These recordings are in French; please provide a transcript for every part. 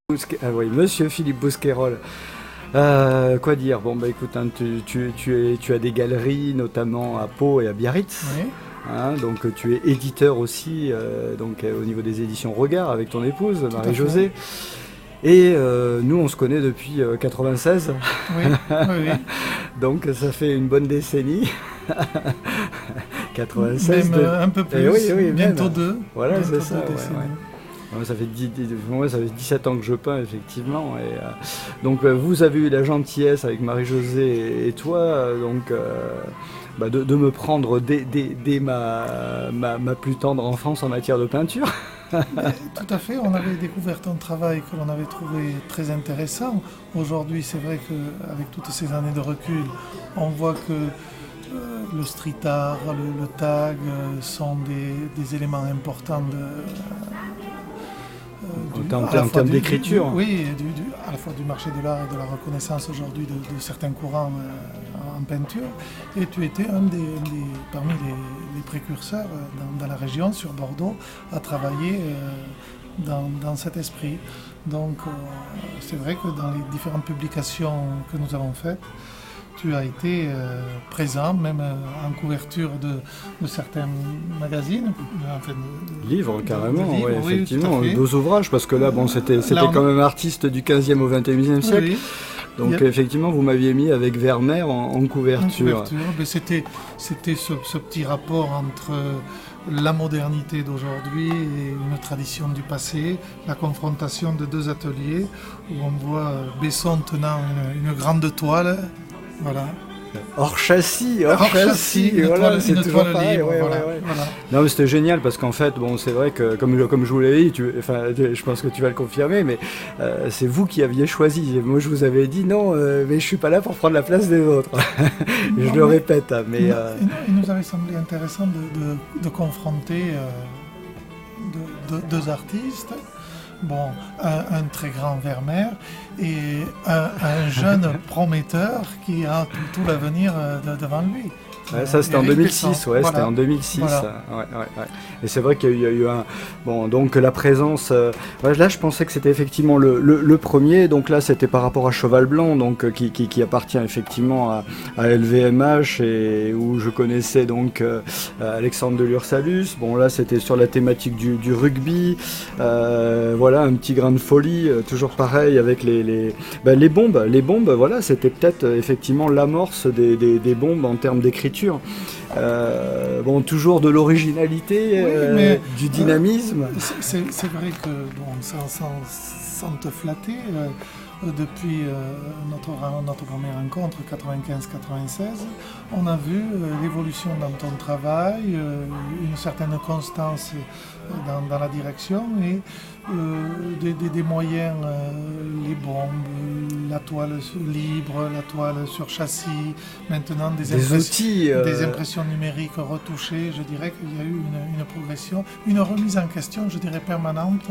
Ah oui, Monsieur Philippe Bousquerolles. Quoi dire? Bon, bah écoute, hein, tu as des galeries, notamment à Pau et à Biarritz. Oui, Hein, donc tu es éditeur aussi, au niveau des éditions Regard avec ton épouse, tout à Marie-Josée. fait. Et nous, on se connaît depuis 96, Oui, oui, oui. donc ça fait une bonne décennie. 96 Même de... un peu Eh plus, oui, oui, bientôt même. deux. Voilà, Bientôt c'est ça. deux Ouais, décennies. ouais. Ouais, ça fait 17 ans que je peins, effectivement. Et, donc, vous avez eu la gentillesse avec Marie-Josée et toi de me prendre dès ma plus tendre enfance en matière de peinture. Mais tout à fait, on avait découvert un travail que l'on avait trouvé très intéressant. Aujourd'hui, c'est vrai qu'avec toutes ces années de recul, on voit que le street art, le tag sont des éléments importants En termes d'écriture. Oui, à la fois du marché de l'art et de la reconnaissance aujourd'hui de certains courants en peinture. Et tu étais parmi les précurseurs dans la région, sur Bordeaux, à travailler dans cet esprit. Donc c'est vrai que dans les différentes publications que nous avons faites, tu as été présent, même en couverture de certains magazines. Livres, carrément, livres, ouais, oui, effectivement, tout à fait. 2 ouvrages, parce que là, bon, c'était Là, quand même artiste du 15e au 21e siècle. oui, Donc, il y a- effectivement, vous m'aviez mis avec Vermeer en en couverture. couverture. Mais c'était ce petit rapport entre la modernité d'aujourd'hui et une tradition du passé, la confrontation de deux ateliers où on voit Besson tenant une grande toile. Voilà. Hors châssis, Une voilà, toile, c'est une toujours toile pareil. libre, Ouais, voilà, ouais, ouais. voilà. Non, mais c'était génial parce qu'en fait, bon, c'est vrai que comme je vous l'avais dit, je pense que tu vas le confirmer, mais c'est vous qui aviez choisi. Moi, je vous avais dit non, mais je suis pas là pour prendre la place des autres. Je Non, le mais répète, hein, mais il nous avait semblé intéressant de confronter deux artistes. Bon, un très grand Vermeer et un jeune prometteur qui a tout l'avenir devant lui. ouais, ça c'était en Éric 2006, Besson. ouais, c'était Voilà. en 2006. Voilà. Ouais. Et c'est vrai qu'il y a eu un. Bon, donc la présence. Ouais, là, je pensais que c'était effectivement le premier. Donc là, c'était par rapport à Cheval Blanc, donc qui appartient effectivement à LVMH et où je connaissais donc Alexandre de Lursalus. Bon, là, c'était sur la thématique du rugby. Voilà, un petit grain de folie, toujours pareil avec les bombes. Les bombes, voilà, c'était peut-être effectivement l'amorce des bombes en termes d'écriture. Bon, toujours de l'originalité, Oui, mais, du dynamisme. C'est vrai que, bon, sans te flatter, depuis notre première rencontre, 95-96, on a vu l'évolution dans ton travail, une certaine constance dans la direction et des moyens, les bombes, la toile libre, la toile sur châssis, maintenant Des outils. des impressions numériques retouchées. Je dirais qu'il y a eu une progression, une remise en question, je dirais permanente,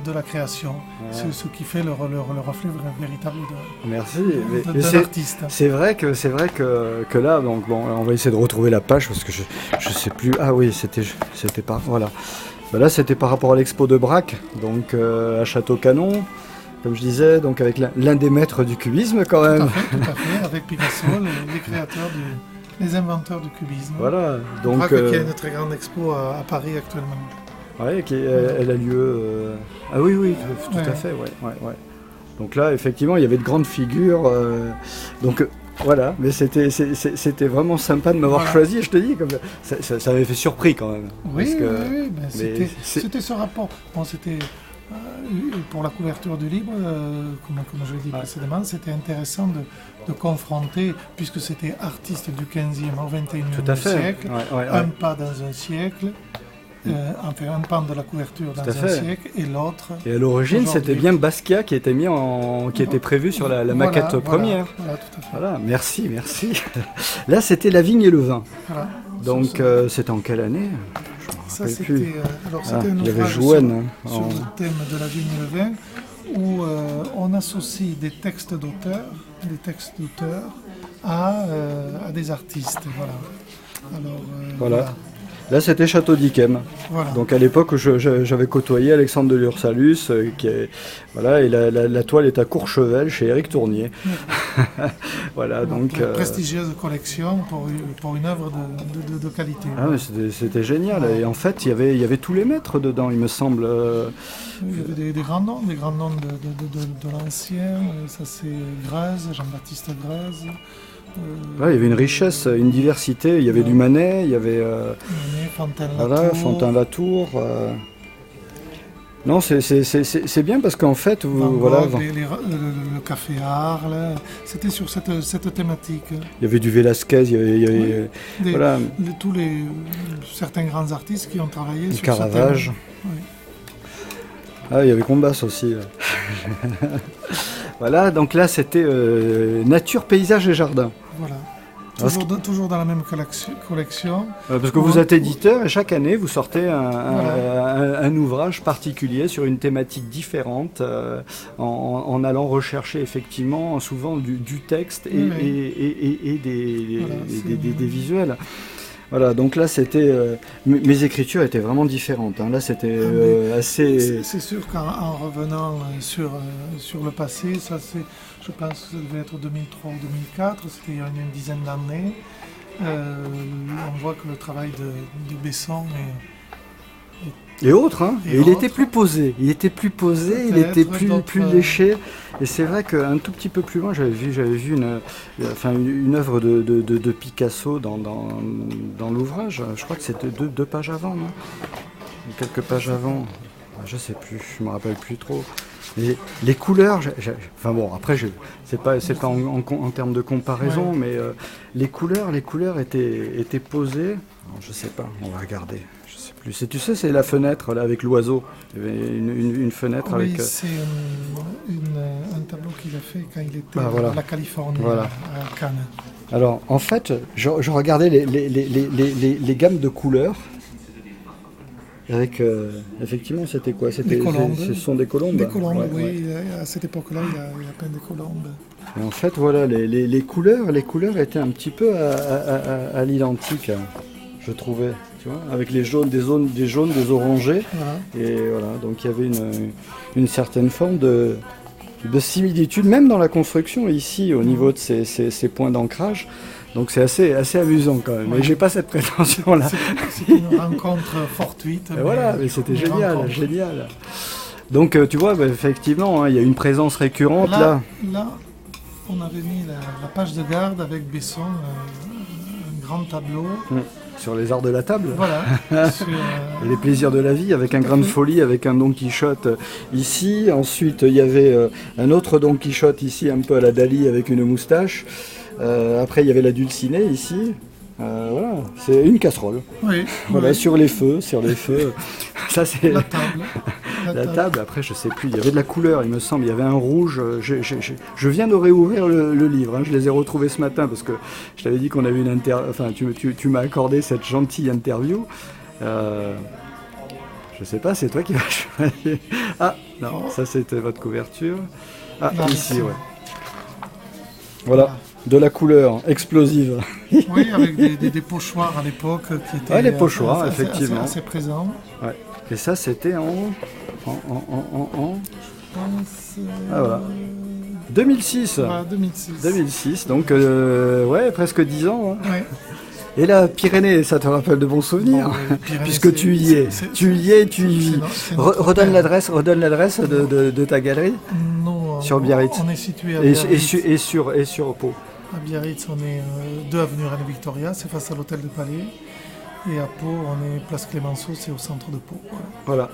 de la création. Ouais. Ce qui fait le reflet véritable Merci. d'un artiste. C'est vrai que là, donc bon, on va essayer de retrouver la page parce que je sais plus. Ah oui, c'était pas. Voilà. Ben là, c'était par rapport à l'expo de Braque, donc à Château-Canon, comme je disais, donc avec l'un des maîtres du cubisme quand même. Tout à fait, avec Picasso, les créateurs, les inventeurs du cubisme. Voilà. Donc, Braque qui a une très grande expo à Paris actuellement. ouais, elle a lieu. Ah oui, tout à fait, ouais. Donc là, effectivement, il y avait de grandes figures. Donc voilà, mais c'était vraiment sympa de m'avoir choisi. Je te dis, comme ça m'avait fait surpris quand même. Oui, Mais c'était ce rapport. Bon, c'était pour la couverture du livre, comme je l'ai dit précédemment, c'était intéressant de confronter, puisque c'était artiste du 15e au 21e siècle, un pas dans un siècle. Enfin, un pan de la couverture dans un siècle et l'autre. Et à l'origine, c'était bien Basquiat qui était qui était prévu sur la maquette première. Voilà, tout à fait. Voilà, merci. Là, c'était La Vigne et le Vin. Voilà. Donc, c'était en quelle année? Ça, c'était un il y avait ouvrage Jouenne, sur le thème de la vigne et le vin, où on associe des textes d'auteurs à des artistes. Voilà. Alors, voilà. Là, c'était Château d'Yquem. Voilà. Donc à l'époque, j'avais côtoyé Alexandre de Lursalus, voilà, et la toile est à Courchevel chez Éric Tournier. Voilà, donc prestigieuse collection pour une œuvre de qualité. Ah, mais c'était génial. Et en fait, il y avait tous les maîtres dedans, il me semble. Il y avait des grands noms de l'ancien. Ça c'est Grèze, Jean-Baptiste Grèze. Ouais, il y avait une richesse, une diversité. Il y avait du Manet, il y avait Fontaine-Latour. Non, c'est bien parce qu'en fait, le café Arles, c'était sur cette thématique. Il y avait du Velázquez, il y avait certains grands artistes qui ont travaillé sur Caravage. Oui. Ah, il y avait Combas aussi. Voilà, donc là c'était nature, paysage et jardin. Voilà. Toujours dans la même collection. Parce que vous êtes éditeur et chaque année vous sortez un ouvrage particulier sur une thématique différente en allant rechercher effectivement souvent du texte et des visuels. Voilà, donc là c'était mes écritures étaient vraiment différentes. Hein. Là c'était assez. C'est sûr qu'en revenant sur le passé, ça c'est, je pense que ça devait être 2003 ou 2004, c'était il y a une dizaine d'années. On voit que le travail de Besson et autres, hein. Et il était plus posé, il était plus léché. Et c'est vrai qu'un tout petit peu plus loin, j'avais vu une œuvre de Picasso dans l'ouvrage. Je crois que c'était deux pages avant, non ? Quelques pages avant. Je sais plus, je me rappelle plus trop. Les couleurs, enfin bon, après c'est pas en termes de comparaison, mais les couleurs étaient posées. Alors, je sais pas, on va regarder. Je sais plus. Tu sais, c'est la fenêtre là avec l'oiseau. Il y avait une fenêtre avec. Oui, c'est un tableau qu'il a fait quand il était à la Californie, à Cannes. Alors, en fait, je regardais les gammes de couleurs. Avec, effectivement, c'était quoi ? Des colombes. Ce sont des colombes. Des colombes, oui. À cette époque-là, il y a plein de colombes. Et en fait, voilà, les couleurs étaient un petit peu à l'identique, je trouvais. Tu vois, avec les jaunes, des jaunes, des orangés. Voilà. Et voilà, donc il y avait une certaine forme de similitude, même dans la construction, ici, au niveau de ces points d'ancrage. Donc c'est assez amusant quand même. Mais j'ai pas cette prétention-là. C'est une rencontre fortuite. Mais c'était génial. Donc tu vois, effectivement, hein, il y a une présence récurrente là. Là, on avait mis la page de garde avec Besson, un grand tableau. Sur les arts de la table. Voilà. Et les plaisirs de la vie, avec un grain de folie, avec un Don Quichotte ici. Ensuite, il y avait un autre Don Quichotte ici, un peu à la Dali, avec une moustache. Après, il y avait la Dulcinée ici. Voilà, c'est une casserole. Oui. Voilà, sur les feux. Ça, c'est la table. La table. Après, je sais plus. Il y avait de la couleur, il me semble. Il y avait un rouge. Je viens de réouvrir le livre. Hein. Je les ai retrouvés ce matin parce que je t'avais dit qu'on avait une Enfin, tu m'as accordé cette gentille interview. Je sais pas, c'est toi qui vas choisir. Ah non, ça c'était votre couverture. Ah, ici, ouais. Voilà. De la couleur explosive. Oui, avec des pochoirs à l'époque qui étaient les pochoirs, effectivement. Assez présents. Ouais. Et ça, c'était en... Je pense... Ah voilà. 2006. Voilà, 2006, donc presque 10 ans. Hein. Ouais. Et la Pyrénées, ça te rappelle de bons souvenirs, puisque tu y es. Tu y vis. Redonne l'adresse de ta galerie. Non, sur Biarritz. On est situé à Biarritz. Et sur Pau. À Biarritz, on est 2 avenue Reine Victoria, c'est face à l'hôtel de Palais. Et à Pau, on est place Clémenceau, c'est au centre de Pau. Voilà.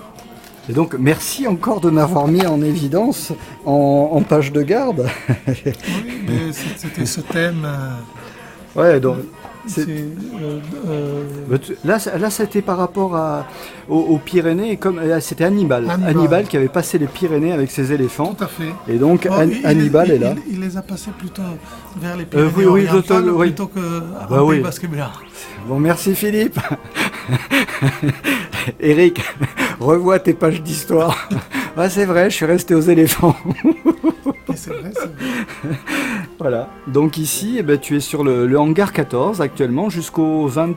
Et donc, merci encore de m'avoir mis en évidence en page de garde. Oui, mais c'était ce thème. Ouais, donc. Là, c'était par rapport aux Pyrénées, comme c'était Hannibal qui avait passé les Pyrénées avec ses éléphants. Tout à fait. Et donc Hannibal est là. Il les a passés plutôt vers les Pyrénées orientales plutôt qu'en Pays Basque Béarn. Bon, merci Philippe. Eric, revois tes pages d'histoire. C'est vrai, je suis resté aux éléphants. c'est vrai, c'est vrai. Voilà. Donc ici, eh ben, tu es sur le hangar 14 actuellement jusqu'au 20,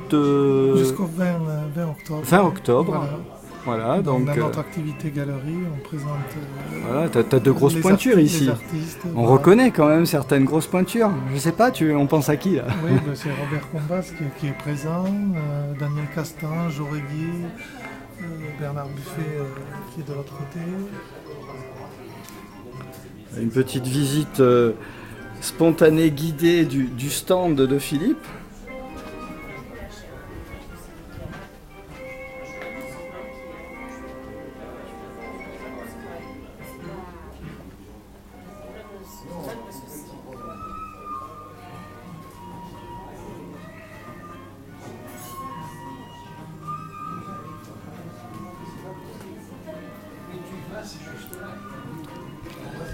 Jusqu'au 20 octobre. 20 octobre. Voilà. Voilà, Dans donc notre activité galerie, on présente voilà, t'as de grosses pointures ici. les artistes. On Voilà. reconnaît quand même certaines grosses pointures. Je sais pas, on pense à qui là? Oui, ben, c'est Robert Combas qui est présent, Daniel Castan, Joregui, Bernard Buffet qui est de l'autre côté. Une petite visite spontanée guidée du stand de Philippe.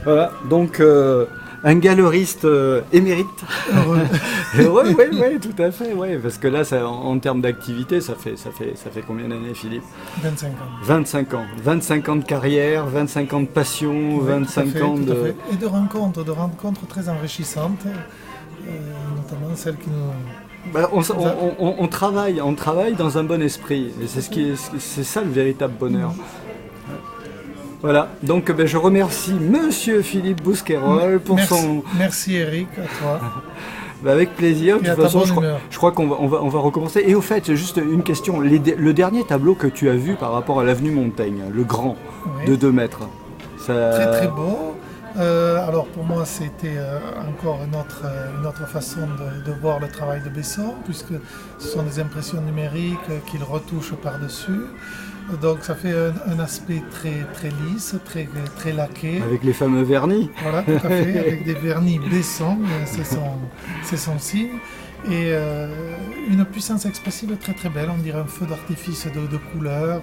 Voilà, donc un galeriste émérite. Heureux. Oui, tout à fait, ouais, parce que là, en termes d'activité, ça fait combien d'années, Philippe? 25 ans. 25 ans. 25 ans de carrière, 25 ans de passion, Oui, 25 ans tout de... à fait. Et de rencontres très enrichissantes, notamment celles qui nous... Bah, on travaille dans un bon esprit, et c'est ça le véritable bonheur. Voilà, donc je remercie Monsieur Philippe Bousquerolles pour son... Merci Eric, à toi. Avec plaisir, de Et à toute ta façon bonne humeur. je crois qu'on va recommencer. Et au fait, juste une question, le dernier tableau que tu as vu par rapport à l'avenue Montaigne, le grand, Oui. de 2 mètres, ça... Très très beau. Alors pour moi c'était encore une autre façon de voir le travail de Besson, puisque ce sont des impressions numériques qu'il retouche par-dessus. Donc ça fait un aspect très, très lisse, très laqué. Avec les fameux vernis. Voilà, tout à fait, avec des vernis Besson, c'est son signe. Et une puissance expressive très très belle, on dirait un feu d'artifice de couleurs.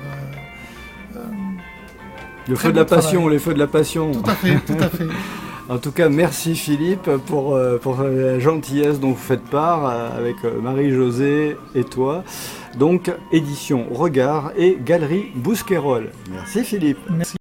Le feu de la passion, les feux de la passion. Tout à fait, tout à fait. En tout cas, merci Philippe pour la gentillesse dont vous faites part avec Marie-Josée et toi. Donc, édition Regard et Galerie Bousquerolles. Merci Philippe. Merci.